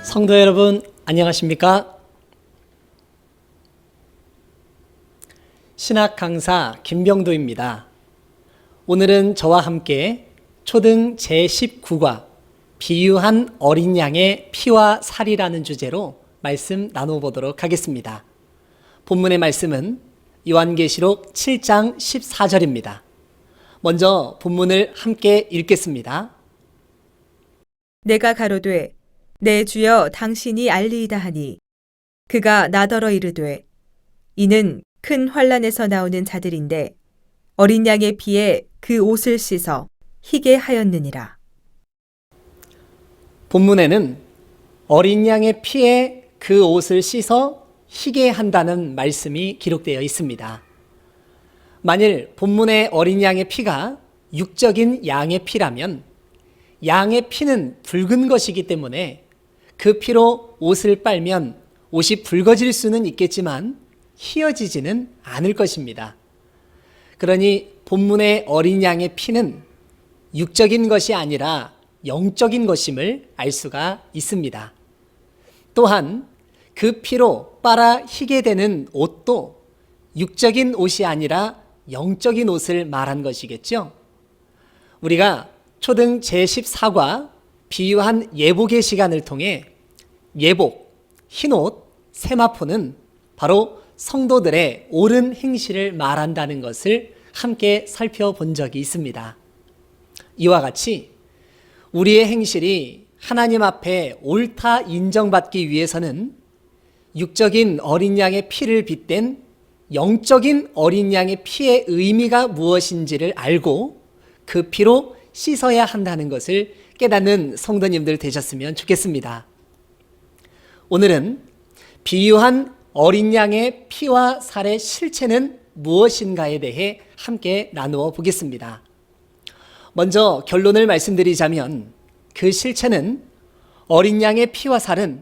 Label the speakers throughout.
Speaker 1: 성도 여러분, 안녕하십니까? 신학 강사 김병도입니다. 오늘은 저와 함께 초등 제19과 비유한 어린 양의 피와 살이라는 주제로 말씀 나눠보도록 하겠습니다. 본문의 말씀은 요한계시록 7장 14절입니다. 먼저 본문을 함께 읽겠습니다.
Speaker 2: 내가 가로되 내 주여 당신이 알리이다 하니 그가 나더러 이르되 이는 큰 환난에서 나오는 자들인데 어린 양의 피에 그 옷을 씻어 희게 하였느니라.
Speaker 1: 본문에는 어린 양의 피에 그 옷을 씻어 희게 한다는 말씀이 기록되어 있습니다. 만일 본문의 어린 양의 피가 육적인 양의 피라면 양의 피는 붉은 것이기 때문에 그 피로 옷을 빨면 옷이 붉어질 수는 있겠지만 희어지지는 않을 것입니다. 그러니 본문의 어린 양의 피는 육적인 것이 아니라 영적인 것임을 알 수가 있습니다. 또한 그 피로 빨아 희게 되는 옷도 육적인 옷이 아니라 영적인 옷을 말한 것이겠죠. 우리가 초등 제14과 비유한 예복의 시간을 통해 예복, 흰옷, 세마포는 바로 성도들의 옳은 행실을 말한다는 것을 함께 살펴본 적이 있습니다. 이와 같이 우리의 행실이 하나님 앞에 옳다 인정받기 위해서는 육적인 어린 양의 피를 빗댄 영적인 어린 양의 피의 의미가 무엇인지를 알고 그 피로 씻어야 한다는 것을 깨닫는 성도님들 되셨으면 좋겠습니다. 오늘은 비유한 어린 양의 피와 살의 실체는 무엇인가에 대해 함께 나누어 보겠습니다. 먼저 결론을 말씀드리자면 그 실체는 어린 양의 피와 살은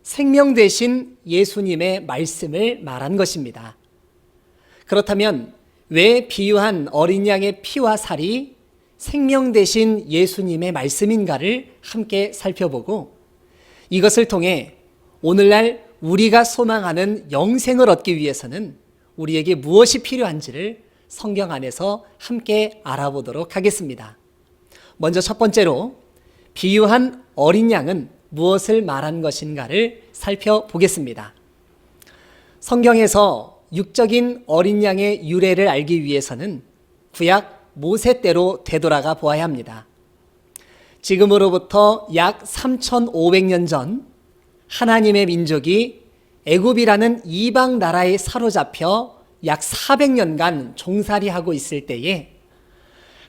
Speaker 1: 생명 되신 예수님의 말씀을 말한 것입니다. 그렇다면 왜 비유한 어린 양의 피와 살이 생명 되신 예수님의 말씀인가를 함께 살펴보고 이것을 통해 오늘날 우리가 소망하는 영생을 얻기 위해서는 우리에게 무엇이 필요한지를 성경 안에서 함께 알아보도록 하겠습니다. 먼저 첫 번째로 비유한 어린 양은 무엇을 말한 것인가를 살펴보겠습니다. 성경에서 육적인 어린 양의 유래를 알기 위해서는 구약 모세 때로 되돌아가 보아야 합니다. 지금으로부터 약 3,500년 전 하나님의 민족이 애굽이라는 이방 나라에 사로잡혀 약 400년간 종살이하고 있을 때에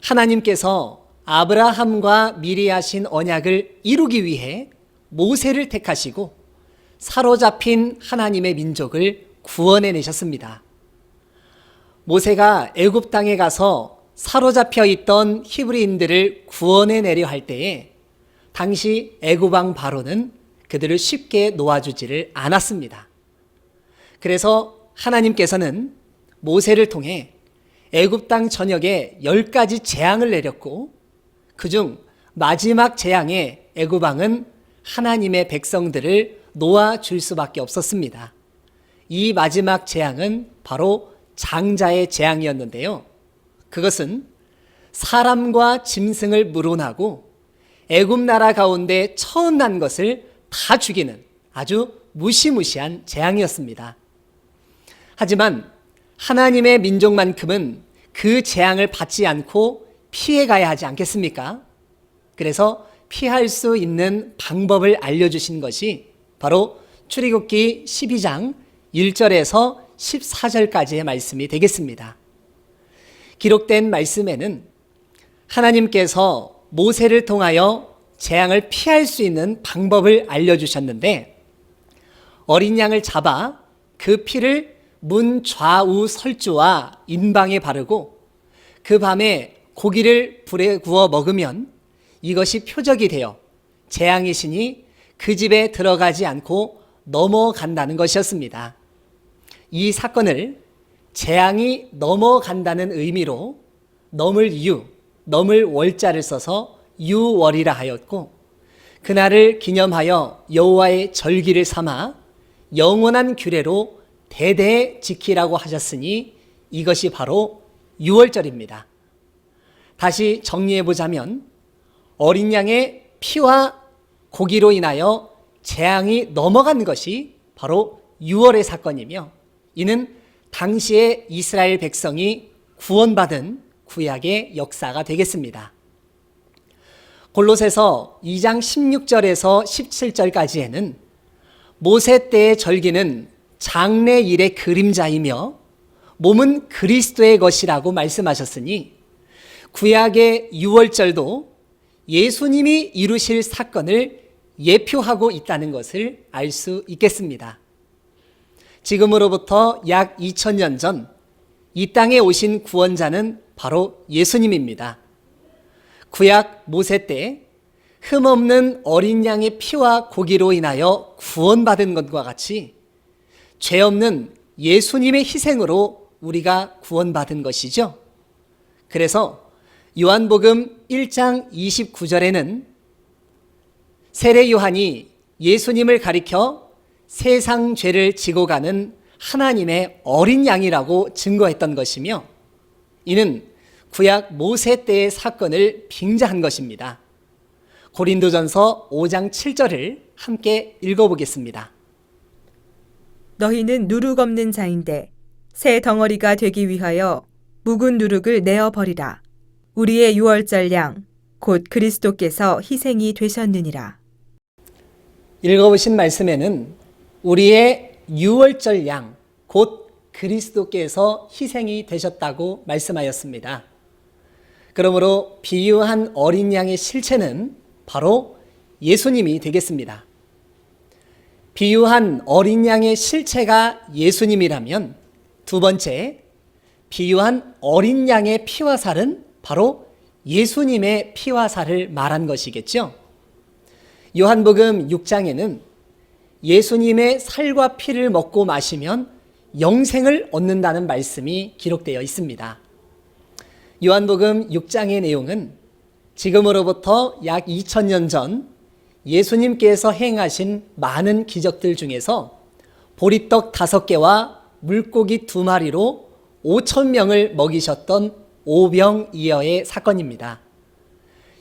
Speaker 1: 하나님께서 아브라함과 미리 하신 언약을 이루기 위해 모세를 택하시고 사로잡힌 하나님의 민족을 구원해 내셨습니다. 모세가 애굽 땅에 가서 사로잡혀 있던 히브리인들을 구원해 내려 할 때에 당시 애굽 왕 바로는 그들을 쉽게 놓아주지를 않았습니다. 그래서 하나님께서는 모세를 통해 애굽 땅 전역에 10가지 재앙을 내렸고 그중 마지막 재앙에 애굽 왕은 하나님의 백성들을 놓아줄 수밖에 없었습니다. 이 마지막 재앙은 바로 장자의 재앙이었는데요. 그것은 사람과 짐승을 물어나고 애굽 나라 가운데 처음 난 것을 다 죽이는 아주 무시무시한 재앙이었습니다. 하지만 하나님의 민족만큼은 그 재앙을 받지 않고 피해가야 하지 않겠습니까? 그래서 피할 수 있는 방법을 알려주신 것이 바로 출애굽기 12장 1절에서 14절까지의 말씀이 되겠습니다. 기록된 말씀에는 하나님께서 모세를 통하여 재앙을 피할 수 있는 방법을 알려주셨는데 어린 양을 잡아 그 피를 문 좌우 설주와 인방에 바르고 그 밤에 고기를 불에 구워 먹으면 이것이 표적이 되어 재앙의 신이 그 집에 들어가지 않고 넘어간다는 것이었습니다. 이 사건을 재앙이 넘어간다는 의미로 넘을 월자를 써서 유월이라 하였고 그날을 기념하여 여호와의 절기를 삼아 영원한 규례로 대대에 지키라고 하셨으니 이것이 바로 유월절입니다. 다시 정리해 보자면 어린 양의 피와 고기로 인하여 재앙이 넘어간 것이 바로 유월의 사건이며, 이는 당시의 이스라엘 백성이 구원받은 구약의 역사가 되겠습니다. 골로새서 2장 16절에서 17절까지에는 모세 때의 절기는 장래일의 그림자이며 몸은 그리스도의 것이라고 말씀하셨으니 구약의 유월절도 예수님이 이루실 사건을 예표하고 있다는 것을 알 수 있겠습니다. 지금으로부터 약 2000년 전 이 땅에 오신 구원자는 바로 예수님입니다. 구약 모세 때 흠없는 어린 양의 피와 고기로 인하여 구원받은 것과 같이 죄 없는 예수님의 희생으로 우리가 구원받은 것이죠. 그래서 요한복음 1장 29절에는 세례 요한이 예수님을 가리켜 세상 죄를 지고 가는 하나님의 어린 양이라고 증거했던 것이며, 이는 구약 모세 때의 사건을 빙자한 것입니다. 고린도전서 5장 7절을 함께 읽어보겠습니다.
Speaker 2: 너희는 누룩 없는 자인데 새 덩어리가 되기 위하여 묵은 누룩을 내어 버리라. 우리의 유월절 양 곧 그리스도께서 희생이 되셨느니라.
Speaker 1: 읽어보신 말씀에는 우리의 유월절 양 곧 그리스도께서 희생이 되셨다고 말씀하였습니다. 그러므로 비유한 어린 양의 실체는 바로 예수님이 되겠습니다. 비유한 어린 양의 실체가 예수님이라면, 두 번째, 비유한 어린 양의 피와 살은 바로 예수님의 피와 살을 말한 것이겠죠. 요한복음 6장에는 예수님의 살과 피를 먹고 마시면 영생을 얻는다는 말씀이 기록되어 있습니다. 요한복음 6장의 내용은 지금으로부터 약 2000년 전 예수님께서 행하신 많은 기적들 중에서 보리떡 5개와 물고기 2마리로 5,000명을 먹이셨던 오병이어의 사건입니다.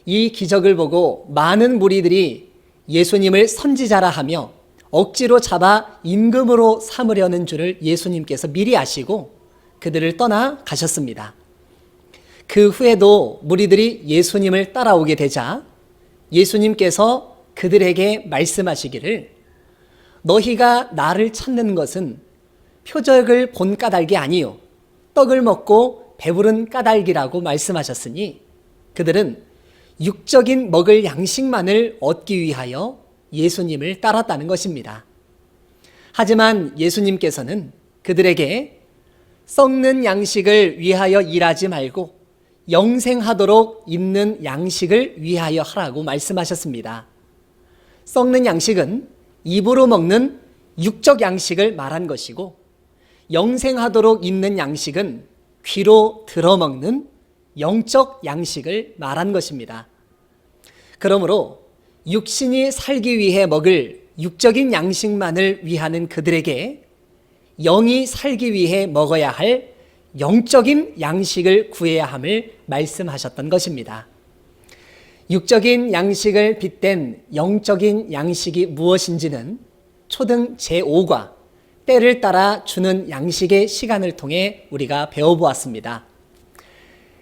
Speaker 1: 이 기적을 보고 많은 무리들이 예수님을 선지자라 하며 억지로 잡아 임금으로 삼으려는 줄을 예수님께서 미리 아시고 그들을 떠나 가셨습니다. 그 후에도 무리들이 예수님을 따라오게 되자 예수님께서 그들에게 말씀하시기를, 너희가 나를 찾는 것은 표적을 본 까닭이 아니요 떡을 먹고 배부른 까닭이라고 말씀하셨으니 그들은 육적인 먹을 양식만을 얻기 위하여 예수님을 따랐다는 것입니다. 하지만 예수님께서는 그들에게 썩는 양식을 위하여 일하지 말고 영생하도록 있는 양식을 위하여 하라고 말씀하셨습니다. 썩는 양식은 입으로 먹는 육적 양식을 말한 것이고, 영생하도록 있는 양식은 귀로 들어먹는 영적 양식을 말한 것입니다. 그러므로 육신이 살기 위해 먹을 육적인 양식만을 위하는 그들에게 영이 살기 위해 먹어야 할 영적인 양식을 구해야 함을 말씀하셨던 것입니다. 육적인 양식을 빗댄 영적인 양식이 무엇인지는 초등 제5과 때를 따라 주는 양식의 시간을 통해 우리가 배워보았습니다.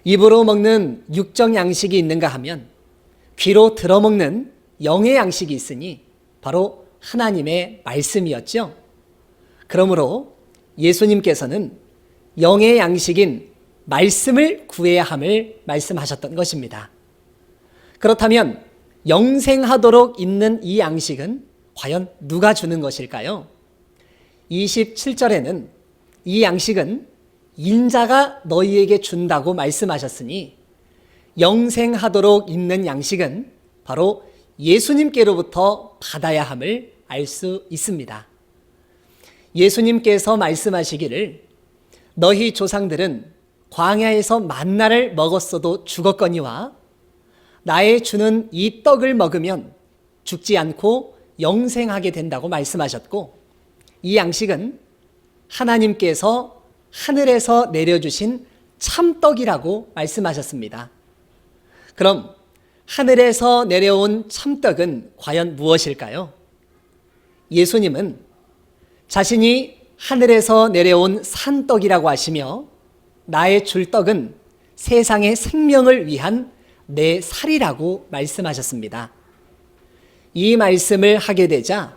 Speaker 1: 입으로 먹는 육적 양식이 있는가 하면 귀로 들어먹는 영의 양식이 있으니 바로 하나님의 말씀이었죠. 그러므로 예수님께서는 영의 양식인 말씀을 구해야 함을 말씀하셨던 것입니다. 그렇다면 영생하도록 있는 이 양식은 과연 누가 주는 것일까요? 27절에는 이 양식은 인자가 너희에게 준다고 말씀하셨으니 영생하도록 있는 양식은 바로 예수님께로부터 받아야 함을 알 수 있습니다. 예수님께서 말씀하시기를, 너희 조상들은 광야에서 만나를 먹었어도 죽었거니와 나의 주는 이 떡을 먹으면 죽지 않고 영생하게 된다고 말씀하셨고, 이 양식은 하나님께서 하늘에서 내려주신 참떡이라고 말씀하셨습니다. 그럼 하늘에서 내려온 참떡은 과연 무엇일까요? 예수님은 자신이 하늘에서 내려온 산떡이라고 하시며, 나의 줄 떡은 세상의 생명을 위한 내 살이라고 말씀하셨습니다. 이 말씀을 하게 되자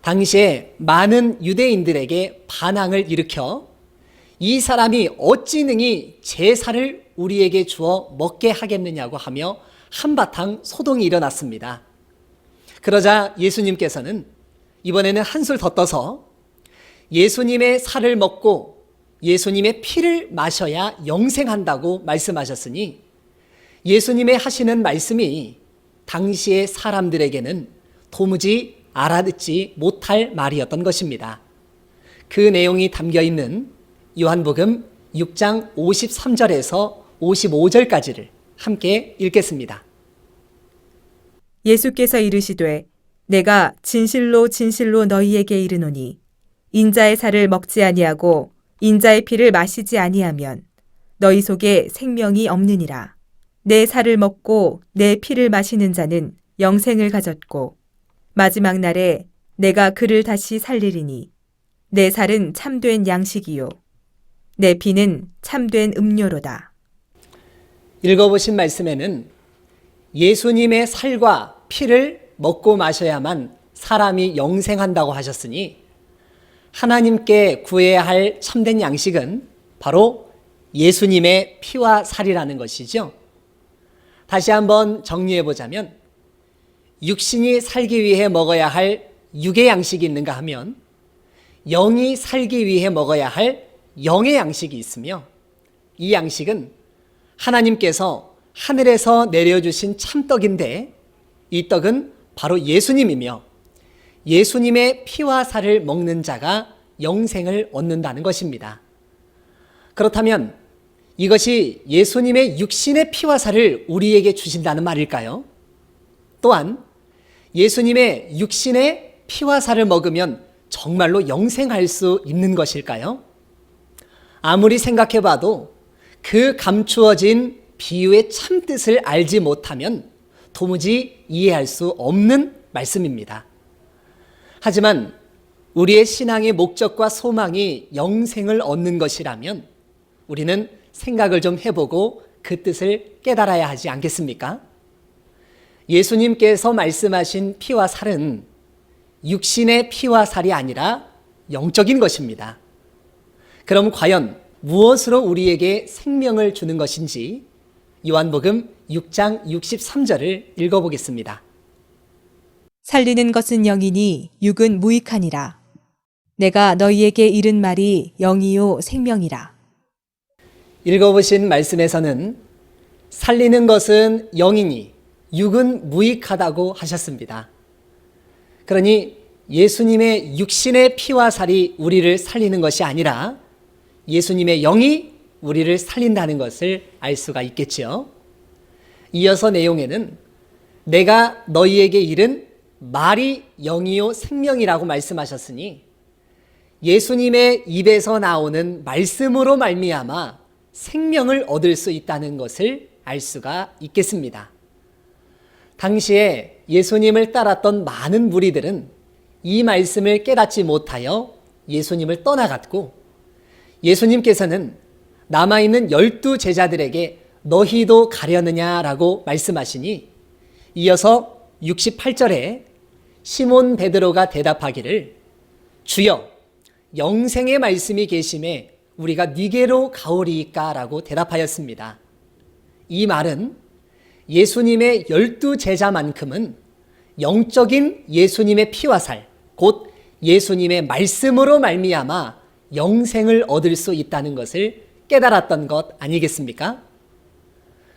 Speaker 1: 당시에 많은 유대인들에게 반항을 일으켜, 이 사람이 어찌 능히 제 살을 우리에게 주어 먹게 하겠느냐고 하며 한바탕 소동이 일어났습니다. 그러자 예수님께서는 이번에는 한술 더 떠서 예수님의 살을 먹고 예수님의 피를 마셔야 영생한다고 말씀하셨으니, 예수님의 하시는 말씀이 당시의 사람들에게는 도무지 알아듣지 못할 말이었던 것입니다. 그 내용이 담겨 있는 요한복음 6장 53절에서 55절까지를 함께 읽겠습니다.
Speaker 2: 예수께서 이르시되 내가 진실로 진실로 너희에게 이르노니 인자의 살을 먹지 아니하고 인자의 피를 마시지 아니하면 너희 속에 생명이 없느니라. 내 살을 먹고 내 피를 마시는 자는 영생을 가졌고 마지막 날에 내가 그를 다시 살리리니 내 살은 참된 양식이요 내 피는 참된 음료로다.
Speaker 1: 읽어보신 말씀에는 예수님의 살과 피를 먹고 마셔야만 사람이 영생한다고 하셨으니, 하나님께 구해야 할 참된 양식은 바로 예수님의 피와 살이라는 것이죠. 다시 한번 정리해 보자면, 육신이 살기 위해 먹어야 할 육의 양식이 있는가 하면 영이 살기 위해 먹어야 할 영의 양식이 있으며, 이 양식은 하나님께서 하늘에서 내려주신 참떡인데, 이 떡은 바로 예수님이며 예수님의 피와 살을 먹는 자가 영생을 얻는다는 것입니다. 그렇다면 이것이 예수님의 육신의 피와 살을 우리에게 주신다는 말일까요? 또한 예수님의 육신의 피와 살을 먹으면 정말로 영생할 수 있는 것일까요? 아무리 생각해 봐도 그 감추어진 비유의 참뜻을 알지 못하면 도무지 이해할 수 없는 말씀입니다. 하지만 우리의 신앙의 목적과 소망이 영생을 얻는 것이라면 우리는 생각을 좀 해보고 그 뜻을 깨달아야 하지 않겠습니까? 예수님께서 말씀하신 피와 살은 육신의 피와 살이 아니라 영적인 것입니다. 그럼 과연 무엇으로 우리에게 생명을 주는 것인지 요한복음 6장 63절을 읽어보겠습니다.
Speaker 2: 살리는 것은 영이니 육은 무익하니라. 내가 너희에게 이른 말이 영이요 생명이라.
Speaker 1: 읽어보신 말씀에서는 살리는 것은 영이니 육은 무익하다고 하셨습니다. 그러니 예수님의 육신의 피와 살이 우리를 살리는 것이 아니라 예수님의 영이 우리를 살린다는 것을 알 수가 있겠지요. 이어서 내용에는 내가 너희에게 이른 말이 영이요 생명이라고 말씀하셨으니, 예수님의 입에서 나오는 말씀으로 말미암아 생명을 얻을 수 있다는 것을 알 수가 있겠습니다. 당시에 예수님을 따랐던 많은 무리들은 이 말씀을 깨닫지 못하여 예수님을 떠나갔고, 예수님께서는 남아있는 12 제자들에게 너희도 가려느냐라고 말씀하시니, 이어서 68절에 시몬 베드로가 대답하기를 주여 영생의 말씀이 계심에 우리가 네게로 가오리이까라고 대답하였습니다. 이 말은 예수님의 12 제자만큼은 영적인 예수님의 피와 살, 곧 예수님의 말씀으로 말미암아 영생을 얻을 수 있다는 것을 깨달았던 것 아니겠습니까?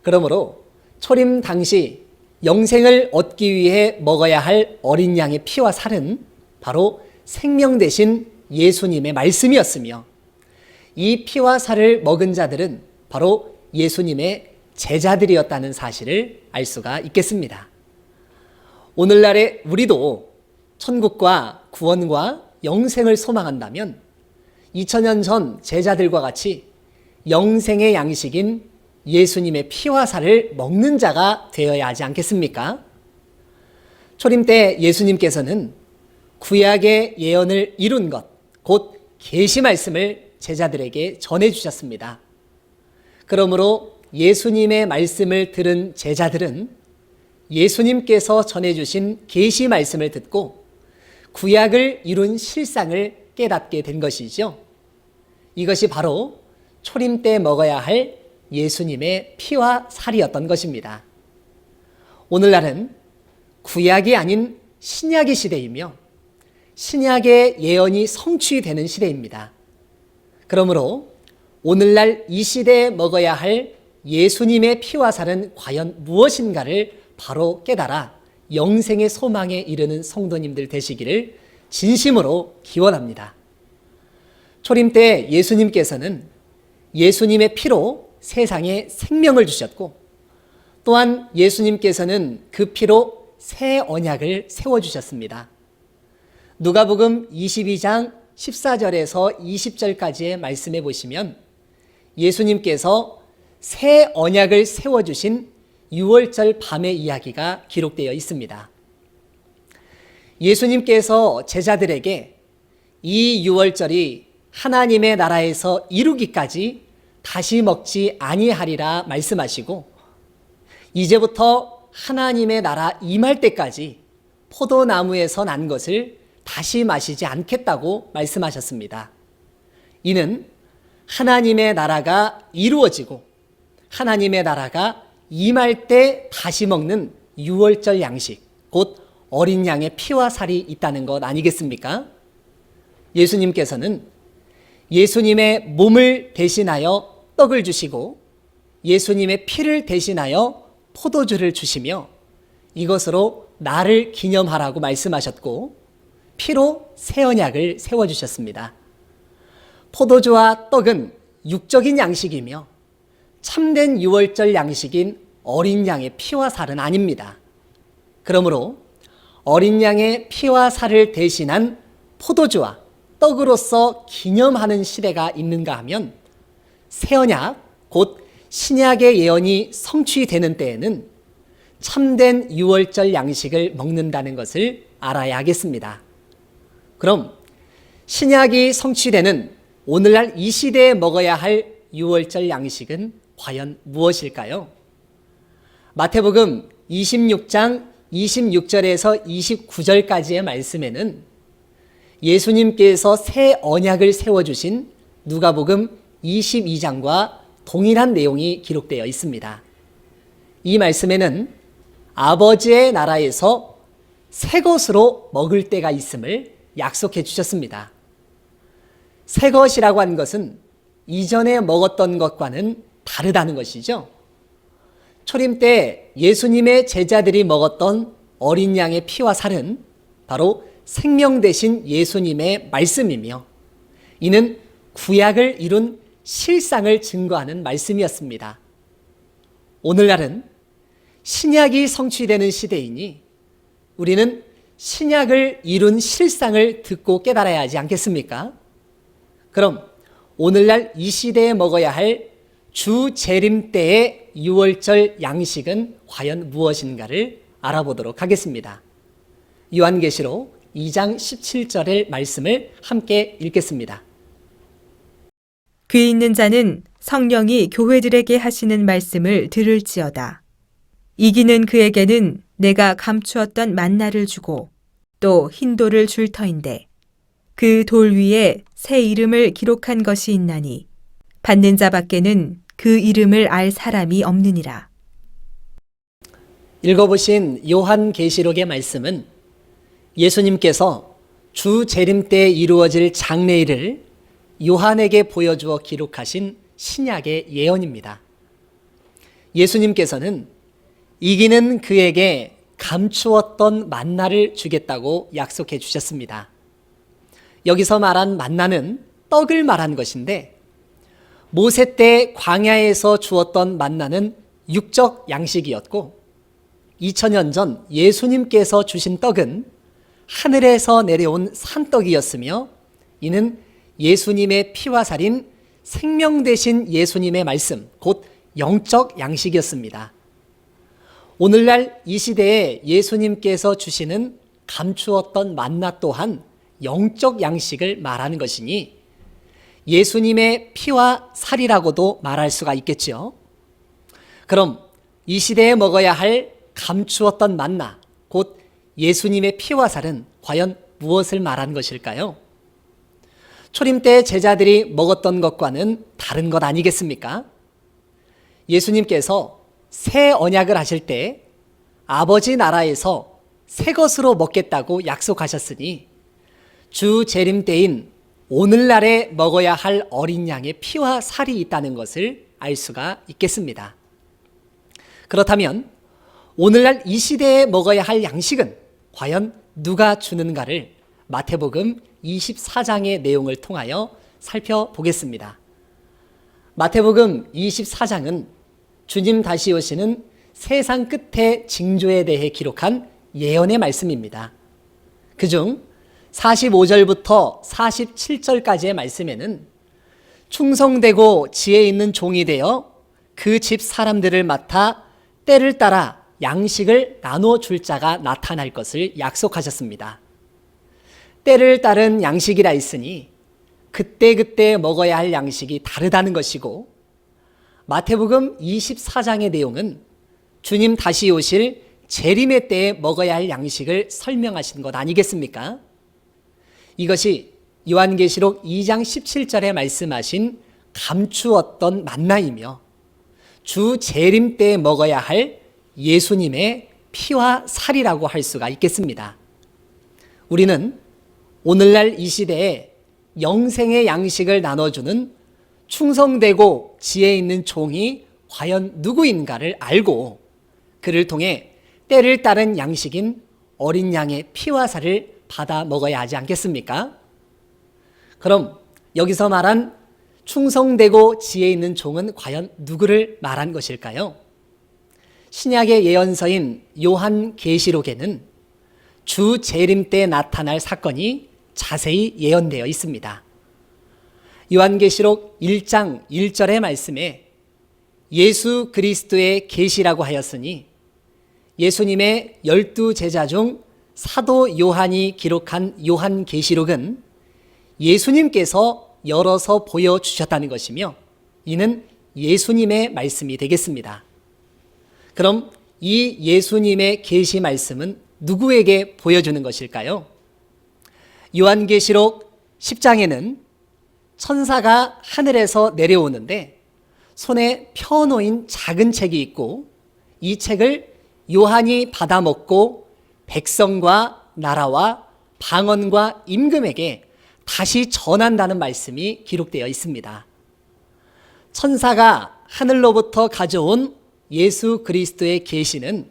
Speaker 1: 그러므로 초림 당시 영생을 얻기 위해 먹어야 할 어린 양의 피와 살은 바로 생명 대신 예수님의 말씀이었으며, 이 피와 살을 먹은 자들은 바로 예수님의 제자들이었다는 사실을 알 수가 있겠습니다. 오늘날의 우리도 천국과 구원과 영생을 소망한다면 2000년 전 제자들과 같이 영생의 양식인 예수님의 피와 살을 먹는 자가 되어야 하지 않겠습니까? 초림 때 예수님께서는 구약의 예언을 이룬 것, 곧 계시 말씀을 제자들에게 전해 주셨습니다. 그러므로 예수님의 말씀을 들은 제자들은 예수님께서 전해 주신 계시 말씀을 듣고 구약을 이룬 실상을 깨닫게 된 것이죠. 이것이 바로 초림 때 먹어야 할 예수님의 피와 살이었던 것입니다. 오늘날은 구약이 아닌 신약의 시대이며 신약의 예언이 성취되는 시대입니다. 그러므로 오늘날 이 시대에 먹어야 할 예수님의 피와 살은 과연 무엇인가를 바로 깨달아 영생의 소망에 이르는 성도님들 되시기를 진심으로 기원합니다. 초림 때 예수님께서는 예수님의 피로 세상에 생명을 주셨고 또한 예수님께서는 그 피로 새 언약을 세워주셨습니다. 누가복음 22장 14절에서 20절까지의 말씀에 보시면 예수님께서 새 언약을 세워주신 6월절 밤의 이야기가 기록되어 있습니다. 예수님께서 제자들에게 이 6월절이 하나님의 나라에서 이루기까지 다시 먹지 아니하리라 말씀하시고 이제부터 하나님의 나라 임할 때까지 포도나무에서 난 것을 다시 마시지 않겠다고 말씀하셨습니다. 이는 하나님의 나라가 이루어지고 하나님의 나라가 임할 때 다시 먹는 6월절 양식, 곧 어린 양의 피와 살이 있다는 것 아니겠습니까? 예수님께서는 예수님의 몸을 대신하여 떡을 주시고 예수님의 피를 대신하여 포도주를 주시며 이것으로 나를 기념하라고 말씀하셨고 피로 새 언약을 세워주셨습니다. 포도주와 떡은 육적인 양식이며 참된 6월절 양식인 어린 양의 피와 살은 아닙니다. 그러므로 어린 양의 피와 살을 대신한 포도주와 떡으로서 기념하는 시대가 있는가 하면 새 언약, 곧 신약의 예언이 성취되는 때에는 참된 6월절 양식을 먹는다는 것을 알아야 하겠습니다. 그럼 신약이 성취되는 오늘날 이 시대에 먹어야 할 6월절 양식은 과연 무엇일까요? 마태복음 26장 26절에서 29절까지의 말씀에는 예수님께서 새 언약을 세워주신 누가복음 22장과 동일한 내용이 기록되어 있습니다. 이 말씀에는 아버지의 나라에서 새 것으로 먹을 때가 있음을 약속해 주셨습니다. 새 것이라고 한 것은 이전에 먹었던 것과는 다르다는 것이죠. 초림 때 예수님의 제자들이 먹었던 어린 양의 피와 살은 바로 생명 되신 예수님의 말씀이며 이는 구약을 이룬 실상을 증거하는 말씀이었습니다. 오늘날은 신약이 성취되는 시대이니 우리는 신약을 이룬 실상을 듣고 깨달아야 하지 않겠습니까? 그럼 오늘날 이 시대에 먹어야 할 주 재림 때의 6월절 양식은 과연 무엇인가를 알아보도록 하겠습니다. 요한계시록 2장 17절의 말씀을 함께 읽겠습니다.
Speaker 2: 귀 있는 자는 성령이 교회들에게 하시는 말씀을 들을지어다. 이기는 그에게는 내가 감추었던 만나를 주고 또 흰돌을 줄 터인데 그 돌 위에 새 이름을 기록한 것이 있나니 받는 자밖에는 그 이름을 알 사람이 없느니라.
Speaker 1: 읽어보신 요한계시록의 말씀은 예수님께서 주 재림 때 이루어질 장래일을 요한에게 보여주어 기록하신 신약의 예언입니다. 예수님께서는 이기는 그에게 감추었던 만나를 주겠다고 약속해 주셨습니다. 여기서 말한 만나는 떡을 말한 것인데 모세 때 광야에서 주었던 만나는 육적 양식이었고 2000년 전 예수님께서 주신 떡은 하늘에서 내려온 산떡이었으며 이는 예수님의 피와 살인 생명 되신 예수님의 말씀, 곧 영적 양식이었습니다. 오늘날 이 시대에 예수님께서 주시는 감추었던 만나 또한 영적 양식을 말하는 것이니 예수님의 피와 살이라고도 말할 수가 있겠지요. 그럼 이 시대에 먹어야 할 감추었던 만나, 곧 예수님의 피와 살은 과연 무엇을 말하는 것일까요? 초림 때 제자들이 먹었던 것과는 다른 것 아니겠습니까? 예수님께서 새 언약을 하실 때 아버지 나라에서 새 것으로 먹겠다고 약속하셨으니 주 재림 때인 오늘날에 먹어야 할 어린 양의 피와 살이 있다는 것을 알 수가 있겠습니다. 그렇다면 오늘날 이 시대에 먹어야 할 양식은 과연 누가 주는가를 마태복음 24장의 내용을 통하여 살펴보겠습니다. 마태복음 24장은 주님 다시 오시는 세상 끝의 징조에 대해 기록한 예언의 말씀입니다. 그중 45절부터 47절까지의 말씀에는 충성되고 지혜 있는 종이 되어 그 집 사람들을 맡아 때를 따라 양식을 나눠줄 자가 나타날 것을 약속하셨습니다. 때를 따른 양식이라 했으니 그때그때 먹어야 할 양식이 다르다는 것이고 마태복음 24장의 내용은 주님 다시 오실 재림의 때에 먹어야 할 양식을 설명하신 것 아니겠습니까? 이것이 요한계시록 2장 17절에 말씀하신 감추었던 만나이며 주 재림 때에 먹어야 할 예수님의 피와 살이라고 할 수가 있겠습니다. 우리는 오늘날 이 시대에 영생의 양식을 나눠주는 충성되고 지혜 있는 종이 과연 누구인가를 알고 그를 통해 때를 따른 양식인 어린 양의 피와 살을 받아 먹어야 하지 않겠습니까? 그럼 여기서 말한 충성되고 지혜 있는 종은 과연 누구를 말한 것일까요? 신약의 예언서인 요한계시록에는 주 재림 때 나타날 사건이 자세히 예언되어 있습니다. 요한계시록 1장 1절의 말씀에 예수 그리스도의 계시라고 하였으니 예수님의 12제자 중 사도 요한이 기록한 요한계시록은 예수님께서 열어서 보여주셨다는 것이며 이는 예수님의 말씀이 되겠습니다. 그럼 이 예수님의 계시 말씀은 누구에게 보여주는 것일까요? 요한계시록 10장에는 천사가 하늘에서 내려오는데 손에 펴놓인 작은 책이 있고 이 책을 요한이 받아먹고 백성과 나라와 방언과 임금에게 다시 전한다는 말씀이 기록되어 있습니다. 천사가 하늘로부터 가져온 예수 그리스도의 계시는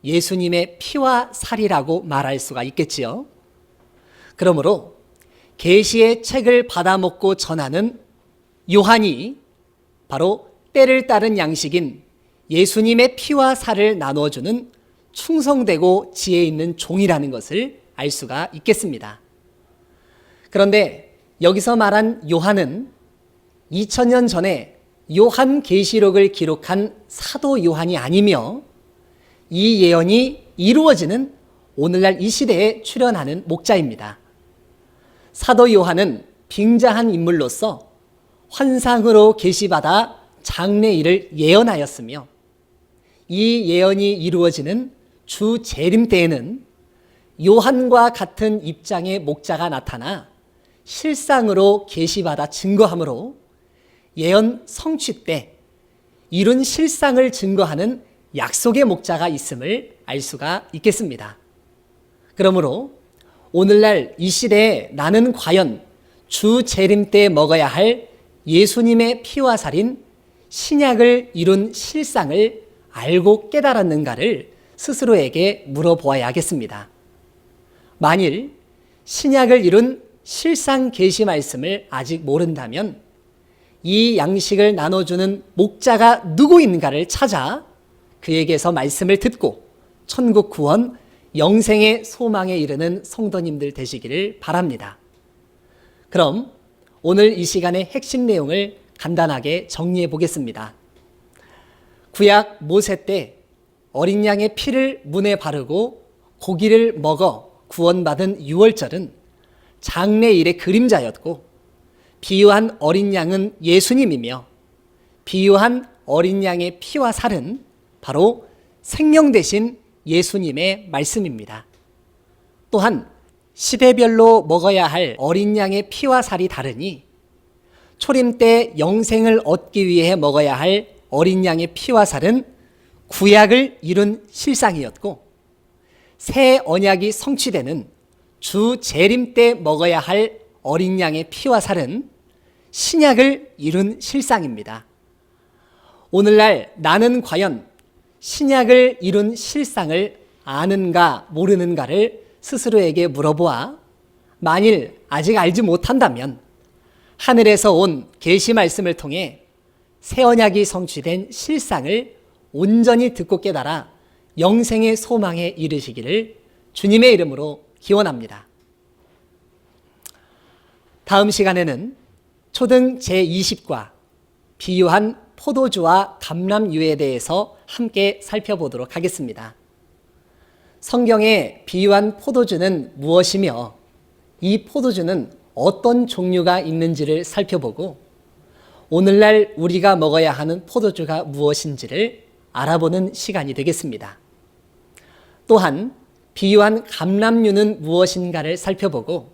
Speaker 1: 예수님의 피와 살이라고 말할 수가 있겠지요. 그러므로 계시의 책을 받아먹고 전하는 요한이 바로 때를 따른 양식인 예수님의 피와 살을 나누어주는 충성되고 지혜 있는 종이라는 것을 알 수가 있겠습니다. 그런데 여기서 말한 요한은 2000년 전에 요한계시록을 기록한 사도 요한이 아니며 이 예언이 이루어지는 오늘날 이 시대에 출현하는 목자입니다. 사도 요한은 빙자한 인물로서 환상으로 계시받아 장래일을 예언하였으며 이 예언이 이루어지는 주 재림 때에는 요한과 같은 입장의 목자가 나타나 실상으로 계시받아 증거하므로 예언 성취 때 이룬 실상을 증거하는 약속의 목자가 있음을 알 수가 있겠습니다. 그러므로 오늘날 이 시대에 나는 과연 주 재림 때 먹어야 할 예수님의 피와 살인 신약을 이룬 실상을 알고 깨달았는가를 스스로에게 물어보아야 하겠습니다. 만일 신약을 이룬 실상 계시 말씀을 아직 모른다면 이 양식을 나눠주는 목자가 누구인가를 찾아 그에게서 말씀을 듣고 천국 구원, 영생의 소망에 이르는 성도님들 되시기를 바랍니다. 그럼 오늘 이 시간의 핵심 내용을 간단하게 정리해 보겠습니다. 구약 모세 때 어린 양의 피를 문에 바르고 고기를 먹어 구원받은 유월절은 장래일의 그림자였고, 비유한 어린 양은 예수님이며 비유한 어린 양의 피와 살은 바로 생명 되신 예수님의 말씀입니다. 또한 시대별로 먹어야 할 어린 양의 피와 살이 다르니 초림 때 영생을 얻기 위해 먹어야 할 어린 양의 피와 살은 구약을 이룬 실상이었고, 새 언약이 성취되는 주 재림 때 먹어야 할 어린 양의 피와 살은 신약을 이룬 실상입니다. 오늘날 나는 과연 신약을 이룬 실상을 아는가 모르는가를 스스로에게 물어보아 만일 아직 알지 못한다면 하늘에서 온 계시 말씀을 통해 새 언약이 성취된 실상을 온전히 듣고 깨달아 영생의 소망에 이르시기를 주님의 이름으로 기원합니다. 다음 시간에는 초등 제20과 비유한 포도주와 감람유에 대해서 함께 살펴보도록 하겠습니다. 성경에 비유한 포도주는 무엇이며 이 포도주는 어떤 종류가 있는지를 살펴보고 오늘날 우리가 먹어야 하는 포도주가 무엇인지를 알아보는 시간이 되겠습니다. 또한 비유한 감람유는 무엇인가를 살펴보고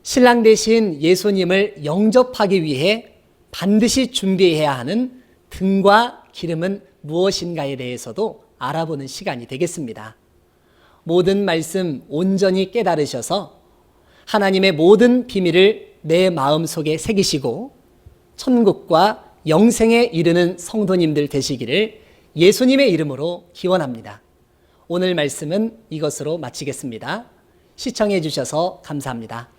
Speaker 1: 신랑 되신 예수님을 영접하기 위해 반드시 준비해야 하는 등과 기름은 무엇인가에 대해서도 알아보는 시간이 되겠습니다. 모든 말씀 온전히 깨달으셔서 하나님의 모든 비밀을 내 마음속에 새기시고 천국과 영생에 이르는 성도님들 되시기를 예수님의 이름으로 기원합니다. 오늘 말씀은 이것으로 마치겠습니다. 시청해 주셔서 감사합니다.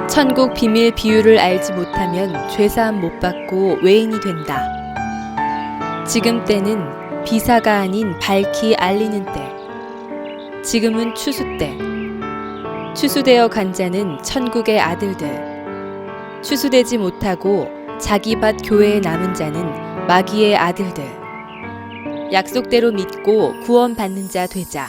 Speaker 2: 천국 비밀 비유를 알지 못하면 죄사함 못 받고 외인이 된다. 지금 때는 비사가 아닌 밝히 알리는 때. 지금은 추수 때. 추수되어 간 자는 천국의 아들들. 추수되지 못하고 자기 밭 교회에 남은 자는 마귀의 아들들. 약속대로 믿고 구원받는 자 되자.